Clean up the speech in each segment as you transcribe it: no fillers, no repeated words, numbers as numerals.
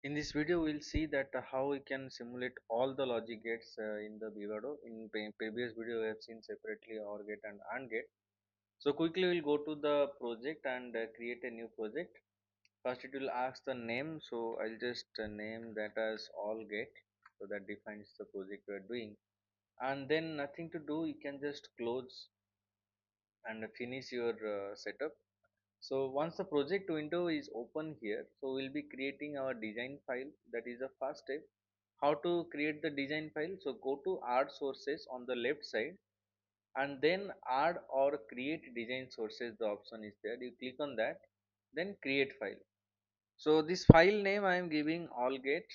In this video, we'll see that how we can simulate all the logic gates in the Vivado. In previous video, we have seen separately OR gate and AND gate. So quickly, we'll go to the project and create a new project. First, it will ask the name. So I'll just name that as all gate. So that defines the project we are doing. And then nothing to do. You can just close and finish your setup. So once the project window is open here, so we'll be creating our design file. That is the first step. How to create the design file? So go to add sources on the left side and then add or create design sources. The option is there. You click on that, then create file. So this file name I am giving all gate.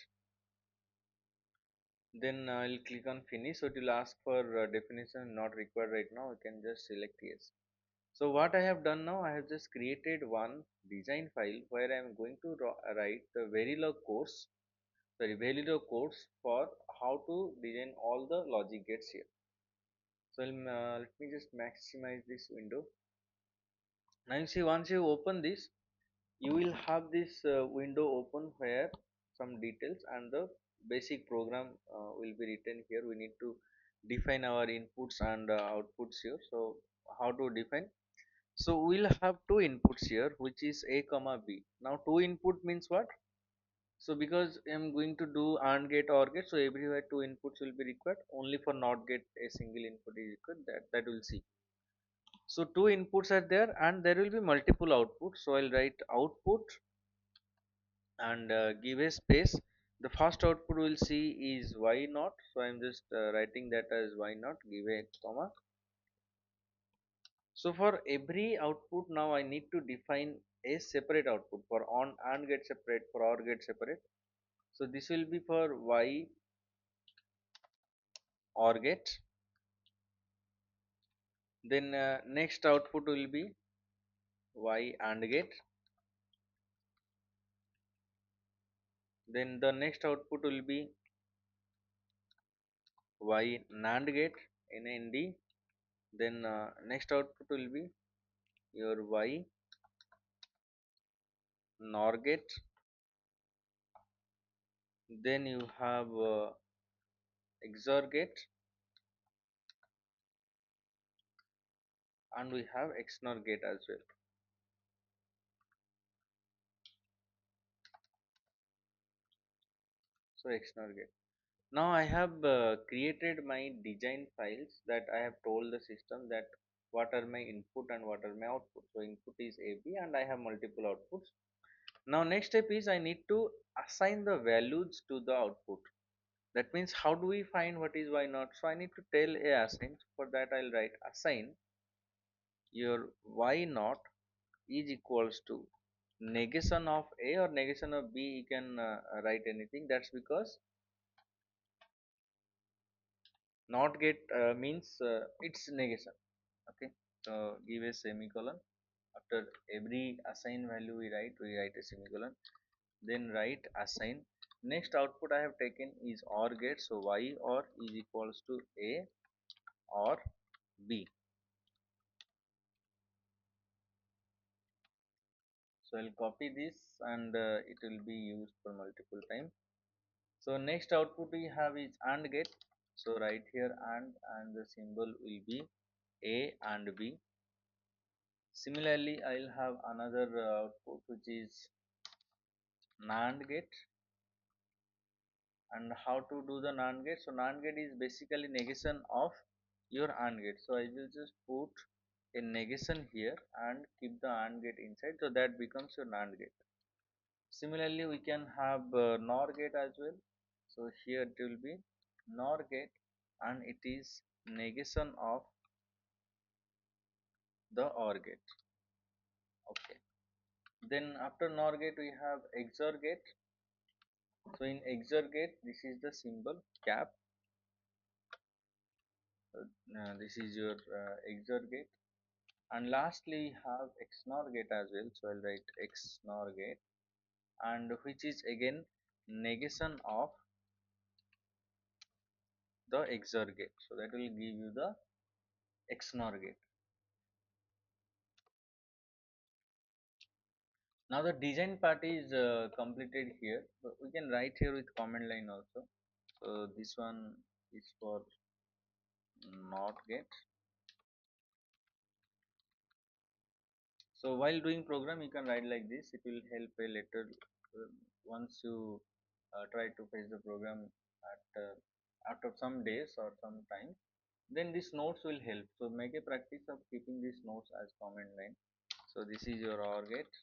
Then I'll click on finish. So it will ask for definition not required right now. You can just select yes. So what I have done now, I have just created one design file where I am going to write the Verilog course, Verilog course for how to design all the logic gates here. So let me just maximize this window. Now you see, once you open this, you will have this window open where some details and the basic program will be written here. We need to define our inputs and outputs here. So how to define? So we'll have two inputs here, which is a comma b. Now two input means what? So because I'm going to do AND gate OR gate, so everywhere two inputs will be required. Only for NOT gate a single input is required. That we'll see. So two inputs are there, and there will be multiple outputs. So I'll write output and give a space. The first output we'll see is y naught. So I'm just writing that as y naught. Give a comma. So for every output now I need to define a separate output. For on AND gate separate, for OR gate separate. So this will be for y OR gate. Then next output will be y AND gate. Then the next output will be y NAND gate, NAND. Then next output will be your y NOR gate. Then you have XOR gate, and we have XNOR gate as well. So XNOR gate. Now I have created my design files that I have told the system that what are my input and what are my output. So input is AB and I have multiple outputs. Now next step is I need to assign the values to the output. That means how do we find what is y naught? So I need to tell a assign. For that I'll write assign your y naught is equals to negation of A or negation of B. You can write anything. That's because not get means its negation. Okay, so give a semicolon. After every assign value we write a semicolon, then write assign. Next output I have taken is OR gate, so y or is equals to A or B. So I'll copy this and it will be used for multiple times. So next output we have is AND gate. So right here and the symbol will be A and B. Similarly, I'll have another output which is NAND gate. And how to do the NAND gate? So NAND gate is basically negation of your AND gate. So I will just put a negation here and keep the AND gate inside. So that becomes your NAND gate. Similarly, we can have NOR gate as well. So here it will be NOR gate and it is negation of the OR gate. Okay. Then after NOR gate we have XOR gate. So in XOR gate this is the symbol cap. This is your XOR gate. And lastly we have XNOR gate as well. So I'll write XNOR gate, and which is again negation of the XOR gate. So that will give you the XNOR gate. Now the design part is completed here. So we can write here with command line also. So this one is for not get. So while doing program, you can write like this. It will help a later once you try to fetch the program at after some days or some time. Then these notes will help. So make a practice of keeping these notes as command line. So this is your OR gate,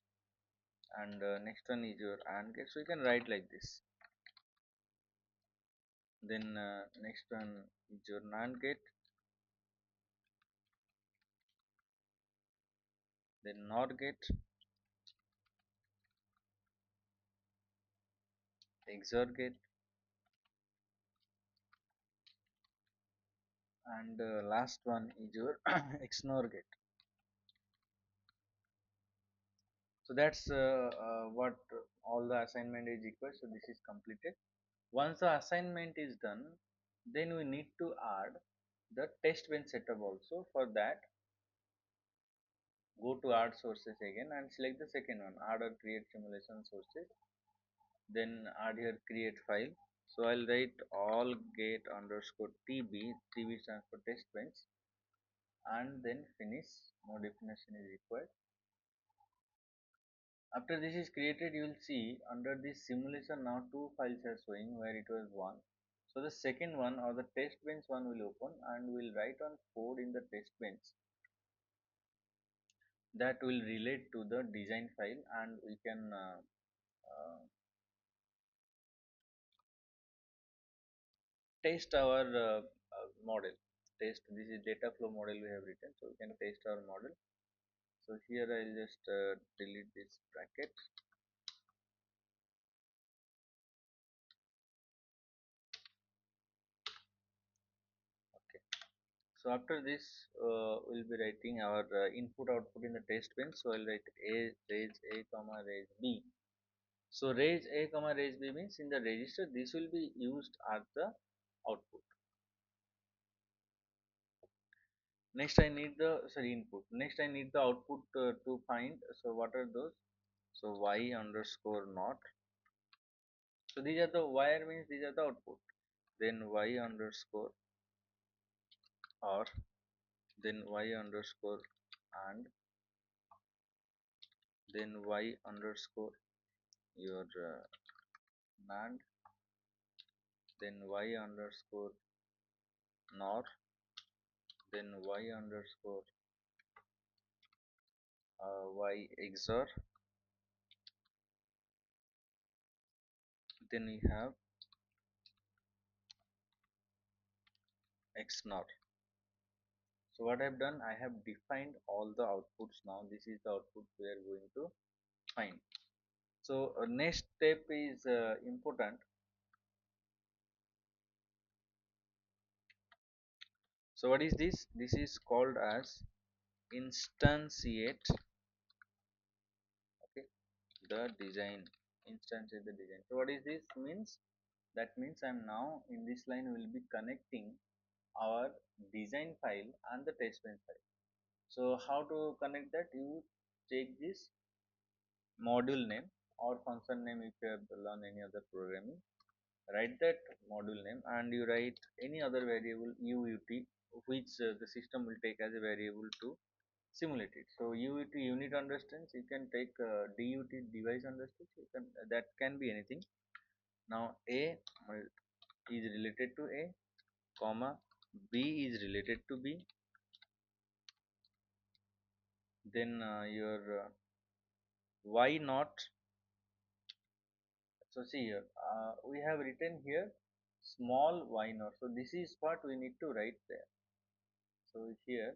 and next one is your AND gate. So you can write like this. Then next one is your NAND gate, then NOR gate, XOR gate, and last one is your XNOR gate. So that's what all the assignment is equal. So this is completed. Once the assignment is done, then we need to add the test bench setup also. For that, go to add sources again and select the second one, add or create simulation sources. Then add here create file. So I'll write all get underscore tb stands for test bench, and then finish. No definition is required. After this is created, you will see under this simulation now two files are showing where it was one. So the second one or the test bench one will open, and we will write on code in the test bench that will relate to the design file, and we can test our model. Test, this is data flow model we have written, so we can test our model. So here I will just delete this bracket. Okay. So after this, we'll be writing our input output in the test bench. So I'll write a raise a comma raise b. So raise a comma raise b means in the register this will be used as the output. Next I need the input. Next I need the output to find. So what are those? So y underscore not. So these are the wire means these are the output. Then y underscore or then y underscore and then y underscore your NAND, then y underscore NOR, then y underscore y XOR, then we have XNOR. So what I have done, I have defined all the outputs. Now this is the output we are going to find. So next step is important. So what is this? This is called as instantiate. Okay, the design, instantiate the design. So what is this means? That means I am now in this line will be connecting our design file and the test bench file. So how to connect that? You take this module name or function name if you have learned any other programming. Write that module name and you write any other variable UUT which the system will take as a variable to simulate it. So UUT unit understands, you can take DUT device understands, you can that can be anything. Now A is related to A, comma B is related to B, then your Y not. So see here, we have written here small y naught. So this is what we need to write there. So here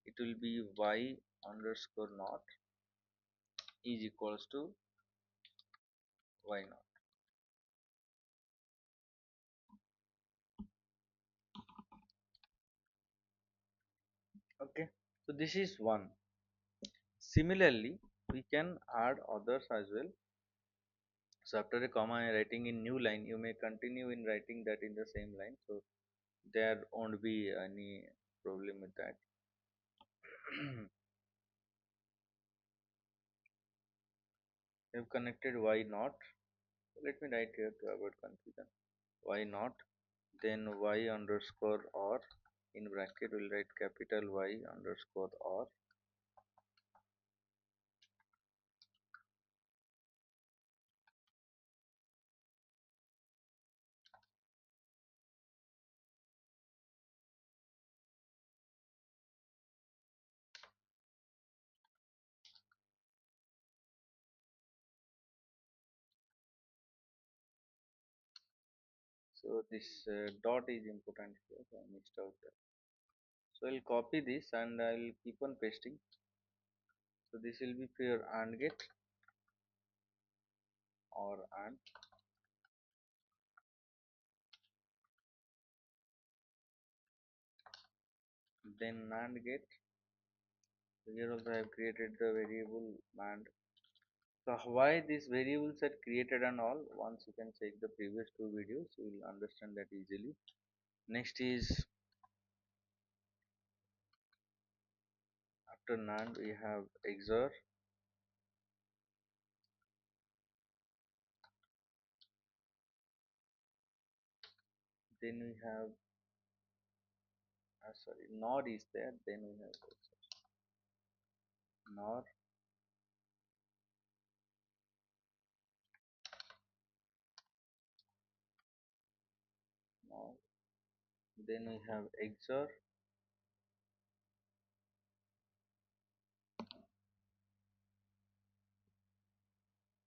it will be y underscore naught is equals to y naught. Okay. So this is one. Similarly, we can add others as well. So after a comma writing in new line, you may continue in writing that in the same line. So there won't be any problem with that. We have connected y naught. Let me write here to avoid confusion. Y naught, then y underscore or, in bracket we'll write capital Y underscore or. So this dot is important here, so I missed out there. So I'll copy this and I'll keep on pasting. So this will be for your AND gate or AND, then NAND gate. So here also I have created the variable NAND. So why these variables are created and all, once you can check the previous two videos, you will understand that easily. Next is, after NAND we have XOR, then we have sorry, NOR is there, then we have NOR, NOR, then we have XOR,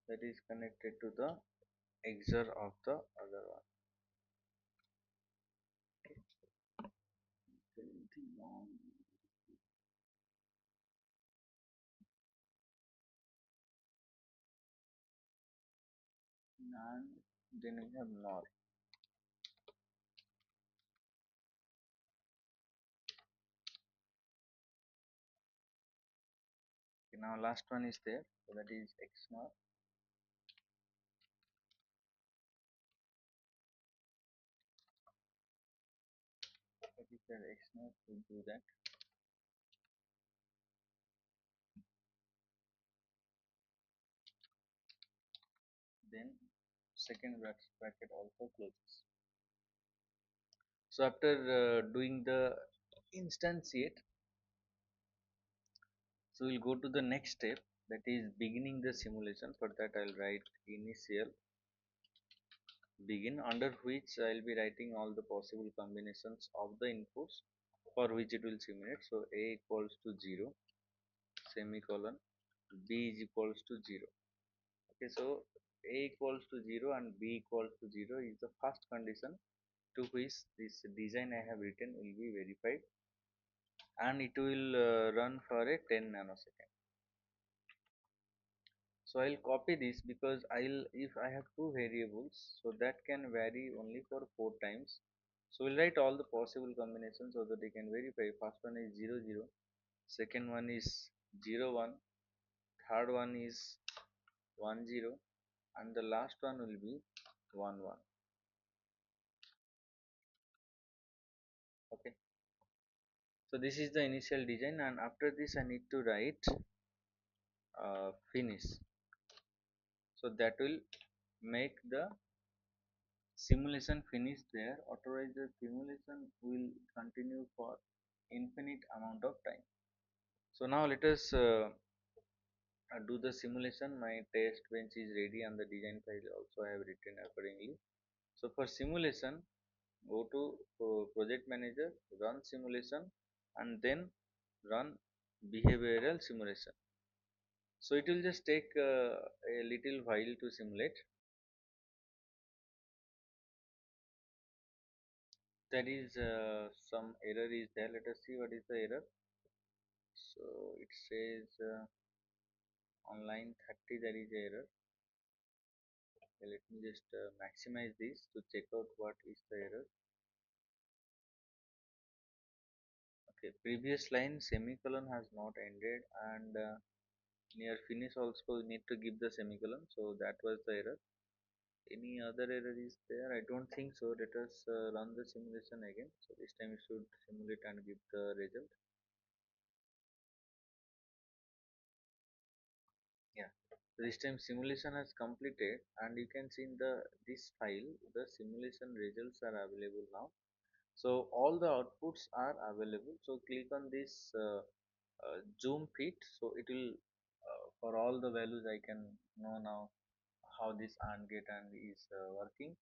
that is connected to the XOR of the other one. NAND, then we have NOR. Okay, now last one is there, so that is XNOR. That is the XNOR to do that. Then second bracket also closes. So after doing the instantiate, so we'll go to the next step, that is beginning the simulation. For that I'll write initial begin, under which I'll be writing all the possible combinations of the inputs for which it will simulate. So a equals to 0 semicolon, b is equals to 0. Okay, so a equals to 0 and b equals to 0 is the first condition to which this design I have written will be verified, and it will run for a 10 nanosecond. So I'll copy this because I'll, if I have two variables, so that can vary only for 4 times. So we'll write all the possible combinations so that they can verify. First one is 0 0, second one is 0 1, third one is 1 0, and the last one will be 1 1. Okay, so this is the initial design, and after this I need to write finish. So that will make the simulation finish there, otherwise the simulation will continue for infinite amount of time. So now let us do the simulation. My test bench is ready and the design file also I have written accordingly. So for simulation, go to project manager, run simulation, and then run behavioral simulation. So it will just take a little while to simulate. There is some error is there. Let us see what is the error. So it says on line 30 there is error. Okay, let me just maximize this to check out what is the error. Okay, previous line semicolon has not ended, and near finish also we need to give the semicolon, so that was the error. Any other error is there? I don't think so. Let us run the simulation again. So this time it should simulate and give the result. Yeah, This time simulation has completed, and you can see in the this file the simulation results are available now. So all the outputs are available. So click on this zoom fit, so it will for all the values I can know now how this AND gate and is working.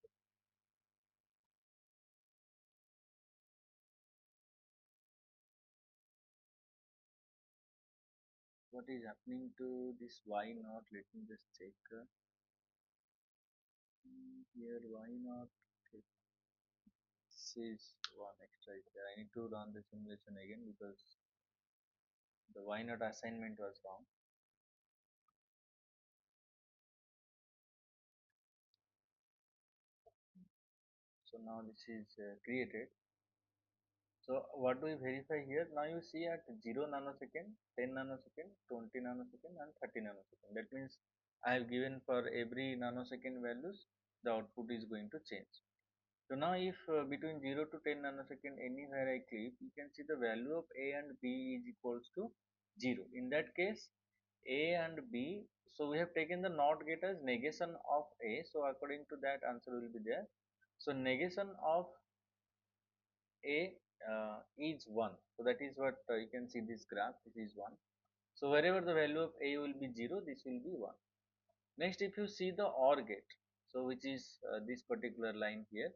What is happening to this why not? Let me just check here. Why not? Okay, this is one extra is there. I need to run the simulation again because the why not assignment was wrong. So now this is created. So what do we verify here? Now you see at 0 nanosecond, 10 nanosecond, 20 nanosecond and 30 nanosecond. That means I have given for every nanosecond values, the output is going to change. So now if between 0 to 10 nanosecond anywhere I click, you can see the value of A and B is equals to 0. In that case, A and B, so we have taken the NOT gate as negation of A. So according to that answer will be there. So negation of A is 1. So that is what you can see this graph, this is 1. So wherever the value of A will be 0, this will be 1. Next, if you see the OR gate, so which is this particular line here.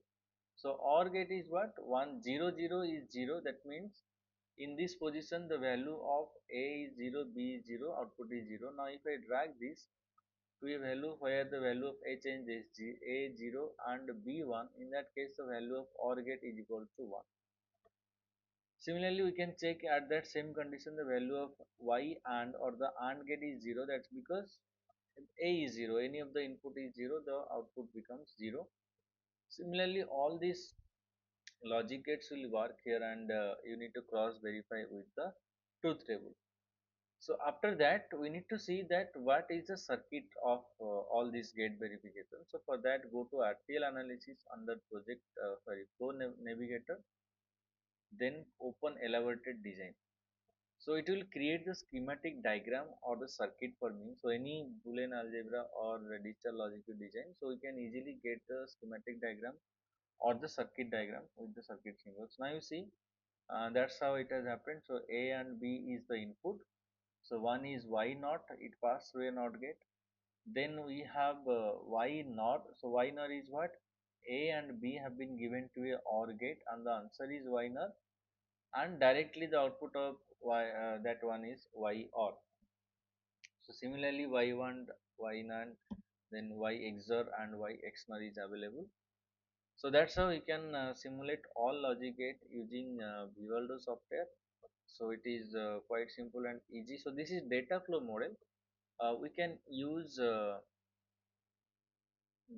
So OR gate is what? 1 0 0 is 0. That means in this position the value of A is 0, B is 0, output is 0. Now if I drag this to a value where the value of A changes A 0 and B 1, in that case the value of OR gate is equal to 1. Similarly, we can check at that same condition the value of Y and or the AND gate is 0. That's because A is 0. Any of the input is 0, the output becomes 0. Similarly, all these logic gates will work here, and you need to cross verify with the truth table. So after that, we need to see that what is the circuit of all these gate verification. So for that, go to RTL analysis under project, flow navigator, then open elaborated design. So it will create the schematic diagram or the circuit for me. So any Boolean algebra or digital logical design, so we can easily get the schematic diagram or the circuit diagram with the circuit symbols. Now you see that's how it has happened. So A and B is the input. So one is Y naught, it passed through a NOT gate. Then we have Y naught. So Y naught is what? A and B have been given to a OR gate, and the answer is Y naught, and directly the output of that one is Y OR. So similarly Y1, Y NAND, then Y XOR and Y XNOR is available. So that's how you can simulate all logic gate using Vivado software. So it is quite simple and easy. So this is data flow model. We can use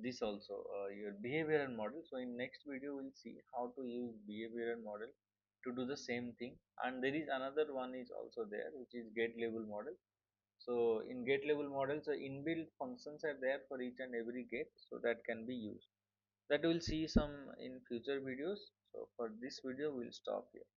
this also your behavioral model. So in next video we'll see how to use behavioral model to do the same thing, and there is another one is also there, which is gate level model. So in gate level models, inbuilt functions are there for each and every gate, so that can be used. That we'll see some in future videos. So for this video we'll stop here.